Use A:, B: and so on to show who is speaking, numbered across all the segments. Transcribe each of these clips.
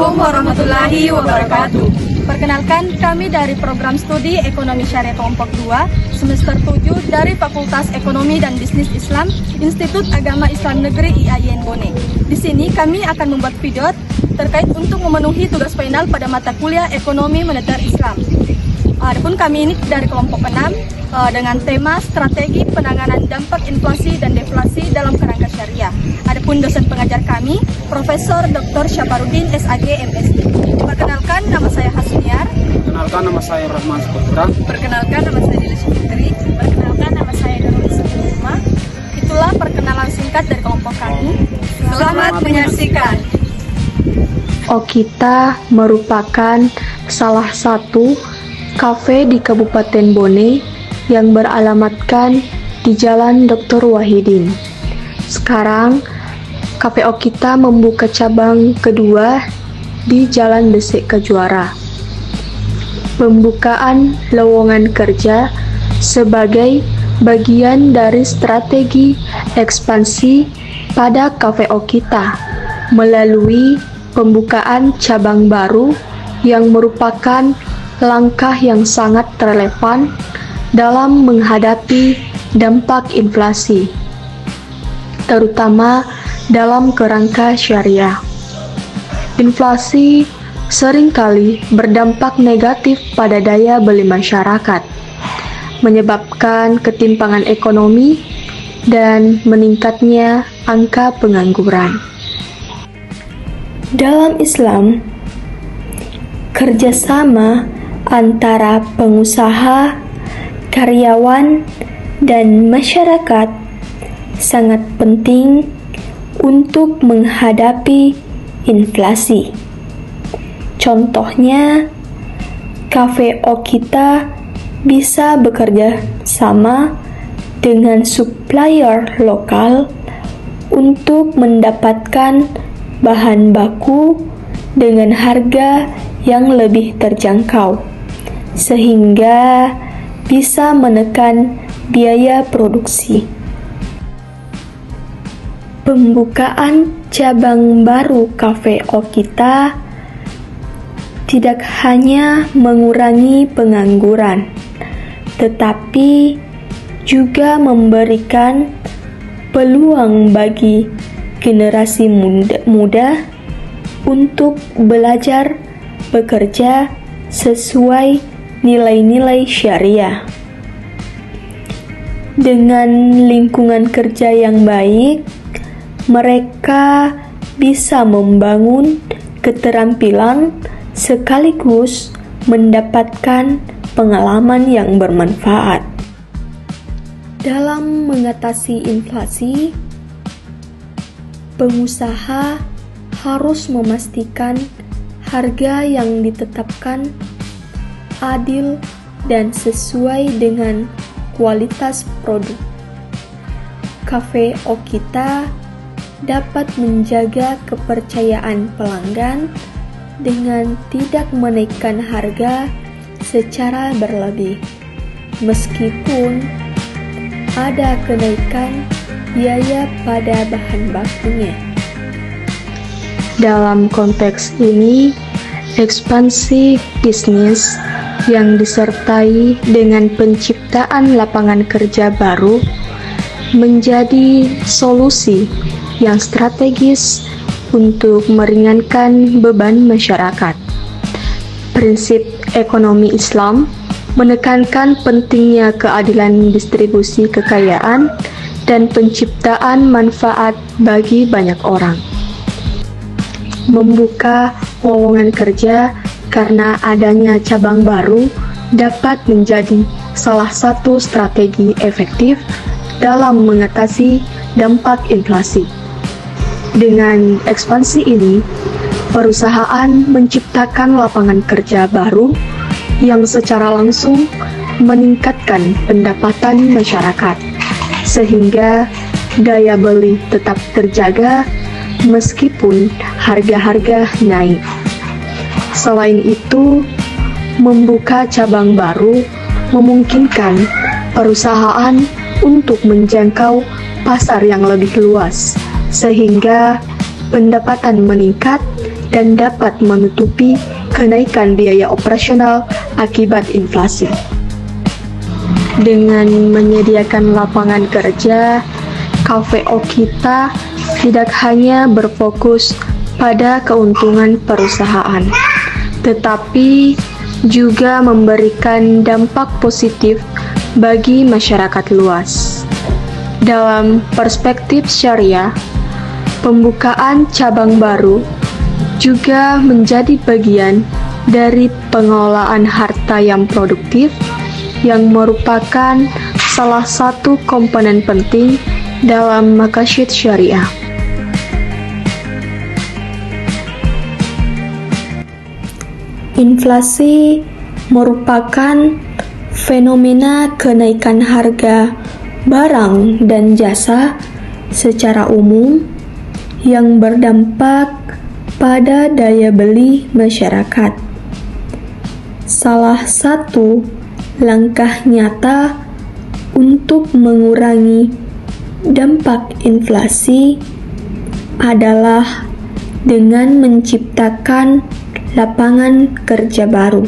A: Assalamualaikum warahmatullahi wabarakatuh.
B: Perkenalkan, kami dari program studi Ekonomi Syariah Kelompok 2, semester 7 dari Fakultas Ekonomi dan Bisnis Islam, Institut Agama Islam Negeri IAIN Bone. Di sini kami akan membuat video terkait untuk memenuhi tugas final pada mata kuliah Ekonomi Moneter Islam. Adapun kami ini dari kelompok 6 dengan tema strategi penanganan dampak inflasi dan deflasi dalam kerangka syariah. Adapun dosen pengajar kami, Profesor Dr. Syaparudin SAG MSc. Perkenalkan, nama saya Hasniar.
C: Perkenalkan, nama saya Rahman Saputra.
B: Perkenalkan, nama saya Dila Syafitri. Perkenalkan, nama saya Darul Isma. Itulah perkenalan singkat dari kelompok kami. Selamat menyaksikan.
D: Okita merupakan salah satu kafe di Kabupaten Bone yang beralamatkan di Jalan Dr. Wahidin. Sekarang, Kafe Okita membuka cabang kedua di Jalan Desik Kejuara. Pembukaan lowongan kerja sebagai bagian dari strategi ekspansi pada Kafe Okita melalui pembukaan cabang baru yang merupakan langkah yang sangat relevan dalam menghadapi dampak inflasi, terutama dalam kerangka syariah. Inflasi seringkali berdampak negatif pada daya beli masyarakat, menyebabkan ketimpangan ekonomi dan meningkatnya angka pengangguran. Dalam Islam, kerjasama antara pengusaha, karyawan, dan masyarakat sangat penting untuk menghadapi inflasi. Contohnya, Kafe Okita bisa bekerja sama dengan supplier lokal untuk mendapatkan bahan baku dengan harga yang lebih terjangkau, sehingga bisa menekan biaya produksi. Pembukaan cabang baru Kafe Okita tidak hanya mengurangi pengangguran, tetapi juga memberikan peluang bagi generasi muda untuk belajar bekerja sesuai nilai-nilai syariah. Dengan lingkungan kerja yang baik, mereka bisa membangun keterampilan sekaligus mendapatkan pengalaman yang bermanfaat. Dalam mengatasi inflasi, pengusaha harus memastikan harga yang ditetapkan adil dan sesuai dengan kualitas produk. Kafe Okita dapat menjaga kepercayaan pelanggan dengan tidak menaikkan harga secara berlebih, meskipun ada kenaikan biaya pada bahan bakunya. Dalam konteks ini, ekspansi bisnis yang disertai dengan penciptaan lapangan kerja baru menjadi solusi yang strategis untuk meringankan beban masyarakat. Prinsip ekonomi Islam menekankan pentingnya keadilan distribusi kekayaan dan penciptaan manfaat bagi banyak orang. Membuka lowongan kerja karena adanya cabang baru dapat menjadi salah satu strategi efektif dalam mengatasi dampak inflasi. Dengan ekspansi ini, perusahaan menciptakan lapangan kerja baru yang secara langsung meningkatkan pendapatan masyarakat, sehingga daya beli tetap terjaga meskipun harga-harga naik. Selain itu, membuka cabang baru memungkinkan perusahaan untuk menjangkau pasar yang lebih luas, sehingga pendapatan meningkat dan dapat menutupi kenaikan biaya operasional akibat inflasi. Dengan menyediakan lapangan kerja, KVO kita tidak hanya berfokus pada keuntungan perusahaan, tetapi juga memberikan dampak positif bagi masyarakat luas. Dalam perspektif syariah, pembukaan cabang baru juga menjadi bagian dari pengelolaan harta yang produktif yang merupakan salah satu komponen penting dalam maqasid syariah. Inflasi merupakan fenomena kenaikan harga barang dan jasa secara umum yang berdampak pada daya beli masyarakat. Salah satu langkah nyata untuk mengurangi dampak inflasi adalah dengan menciptakan lapangan kerja baru.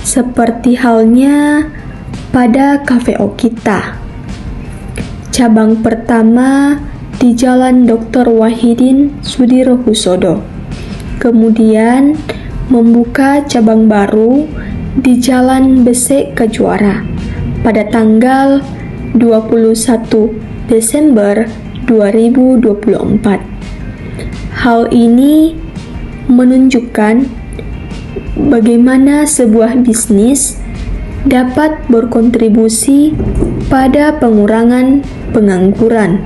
D: Seperti halnya pada KVO kita. Cabang pertama di Jalan Dr. Wahidin Sudirohusodo. Kemudian membuka cabang baru di Jalan Besek Kejuara pada tanggal 21 Desember 2024. Hal ini menunjukkan bagaimana sebuah bisnis dapat berkontribusi pada pengurangan pengangguran.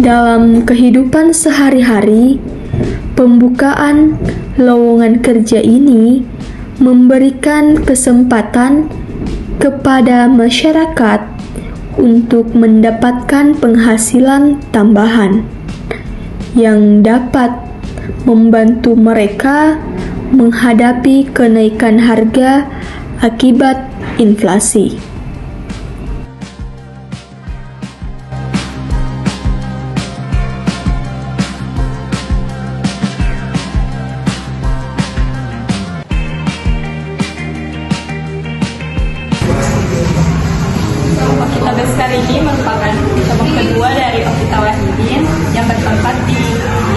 D: Dalam kehidupan sehari-hari, pembukaan lowongan kerja ini memberikan kesempatan kepada masyarakat untuk mendapatkan penghasilan tambahan yang dapat membantu mereka menghadapi kenaikan harga akibat inflasi.
A: Oktabes kali ini merupakan cabang kedua dari Okita Wahidin yang bertempat di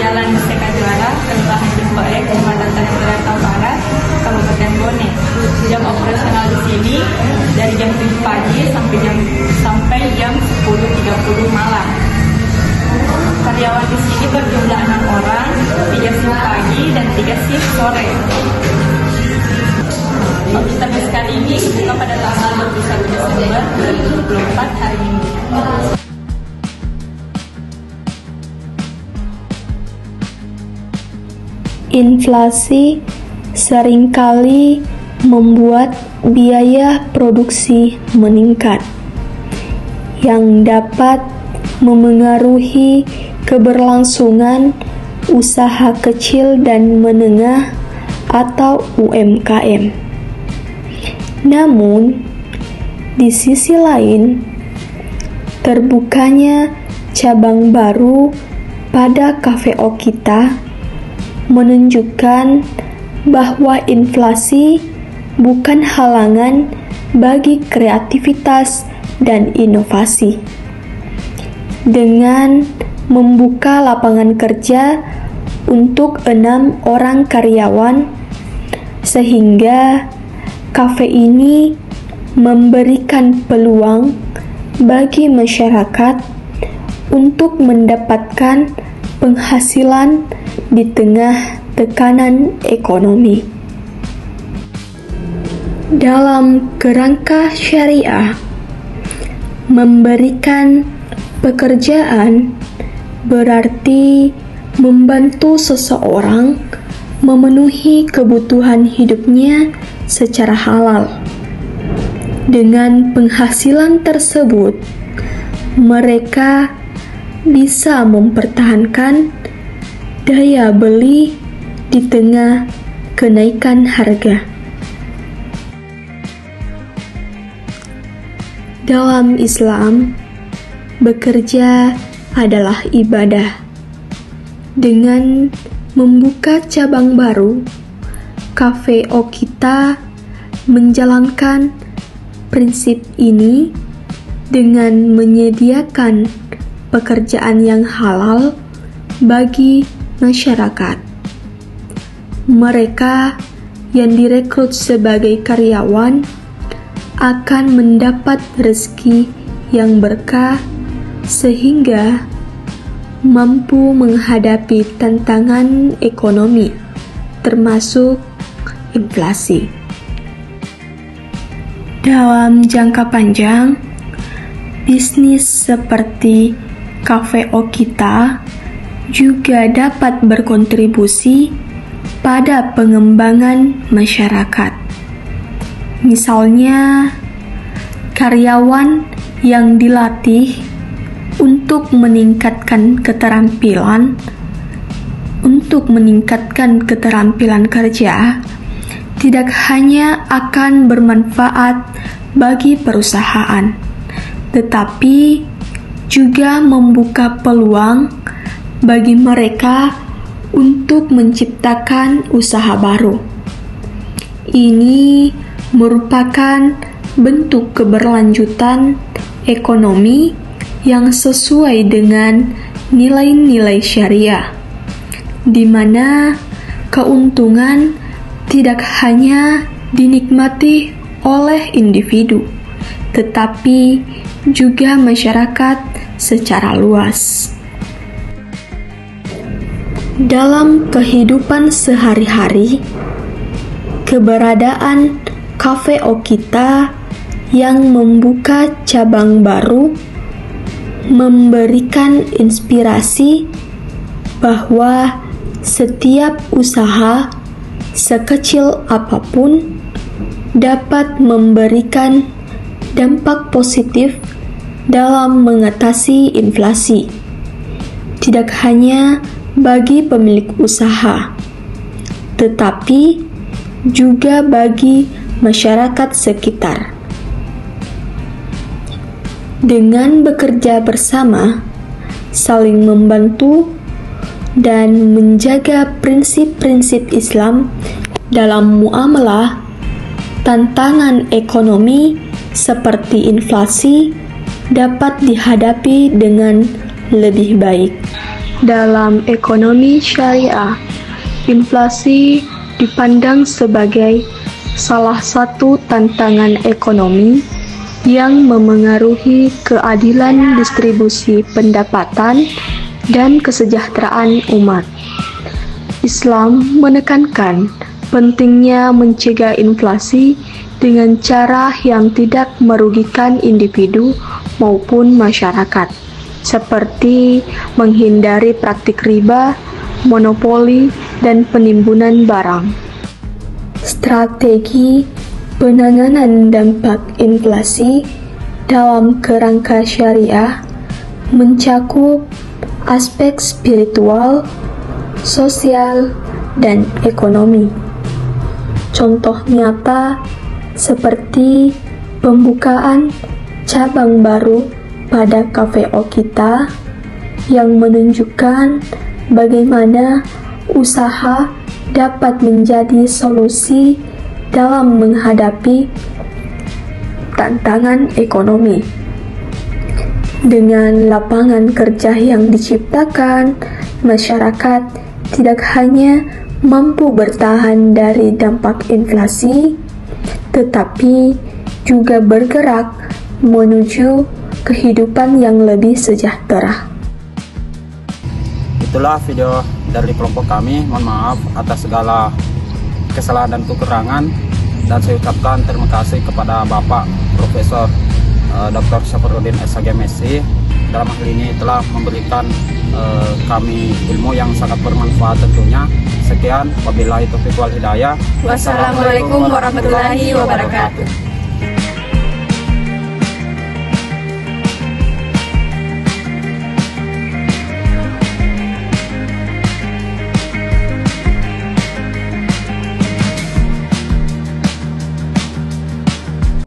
A: Jalan Merdeka Juara, Kelurahan Jemboek, Kecamatan Tanjung Barat Barat, Kabupaten Bone. Jam operasional di sini dari jam 7 pagi sampai jam 10.30 malam. Karyawan di sini berjumlah 6 orang, 3 shift pagi dan 3 shift sore. Oktabes kali ini buka pada tanggal 21 Desember 2024 hari Minggu.
D: Inflasi seringkali membuat biaya produksi meningkat, yang dapat memengaruhi keberlangsungan usaha kecil dan menengah atau UMKM. Namun, di sisi lain, terbukanya cabang baru pada KVO kita menunjukkan bahwa inflasi bukan halangan bagi kreativitas dan inovasi. Dengan membuka lapangan kerja untuk 6 orang karyawan, sehingga kafe ini memberikan peluang bagi masyarakat untuk mendapatkan penghasilan di tengah tekanan ekonomi. Dalam kerangka syariah, memberikan pekerjaan berarti membantu seseorang memenuhi kebutuhan hidupnya secara halal. Dengan penghasilan tersebut, mereka bisa mempertahankan daya beli di tengah kenaikan harga. Dalam Islam, bekerja adalah ibadah. Dengan membuka cabang baru, Cafe Okita menjalankan prinsip ini dengan menyediakan pekerjaan yang halal bagi masyarakat. Mereka yang direkrut sebagai karyawan akan mendapat rezeki yang berkah sehingga mampu menghadapi tantangan ekonomi, termasuk inflasi. Dalam jangka panjang, bisnis seperti Cafe Okita juga dapat berkontribusi pada pengembangan masyarakat. Misalnya, karyawan yang dilatih untuk meningkatkan keterampilan kerja tidak hanya akan bermanfaat bagi perusahaan, tetapi juga membuka peluang bagi mereka untuk menciptakan usaha baru. Ini merupakan bentuk keberlanjutan ekonomi yang sesuai dengan nilai-nilai syariah, di mana keuntungan tidak hanya dinikmati oleh individu, tetapi juga masyarakat secara luas. Dalam kehidupan sehari-hari, keberadaan Cafe Okita yang membuka cabang baru memberikan inspirasi bahwa setiap usaha, sekecil apapun, dapat memberikan dampak positif dalam mengatasi inflasi, tidak hanya bagi pemilik usaha, tetapi juga bagi masyarakat sekitar. Dengan bekerja bersama, saling membantu, dan menjaga prinsip-prinsip Islam dalam muamalah, tantangan ekonomi seperti inflasi dapat dihadapi dengan lebih baik. Dalam ekonomi syariah, inflasi dipandang sebagai salah satu tantangan ekonomi yang memengaruhi keadilan distribusi pendapatan dan kesejahteraan umat. Islam menekankan pentingnya mencegah inflasi dengan cara yang tidak merugikan individu maupun masyarakat, seperti menghindari praktik riba, monopoli, dan penimbunan barang. Strategi penanganan dampak inflasi dalam kerangka syariah mencakup aspek spiritual, sosial, dan ekonomi. Contoh nyata seperti pembukaan cabang baru pada Cafe Okita yang menunjukkan bagaimana usaha dapat menjadi solusi dalam menghadapi tantangan ekonomi. Dengan lapangan kerja yang diciptakan, masyarakat tidak hanya mampu bertahan dari dampak inflasi, tetapi juga bergerak menuju kehidupan yang lebih sejahtera.
C: Itulah video dari kelompok kami. Mohon maaf atas segala kesalahan dan kekurangan, dan saya ucapkan terima kasih kepada Bapak Profesor Dr. Syafruddin SHG-MSc dalam hal ini telah memberikan kami ilmu yang sangat bermanfaat tentunya. Sekian, wabillahi taufiq wal hidayah.
A: Wassalamualaikum warahmatullahi wabarakatuh.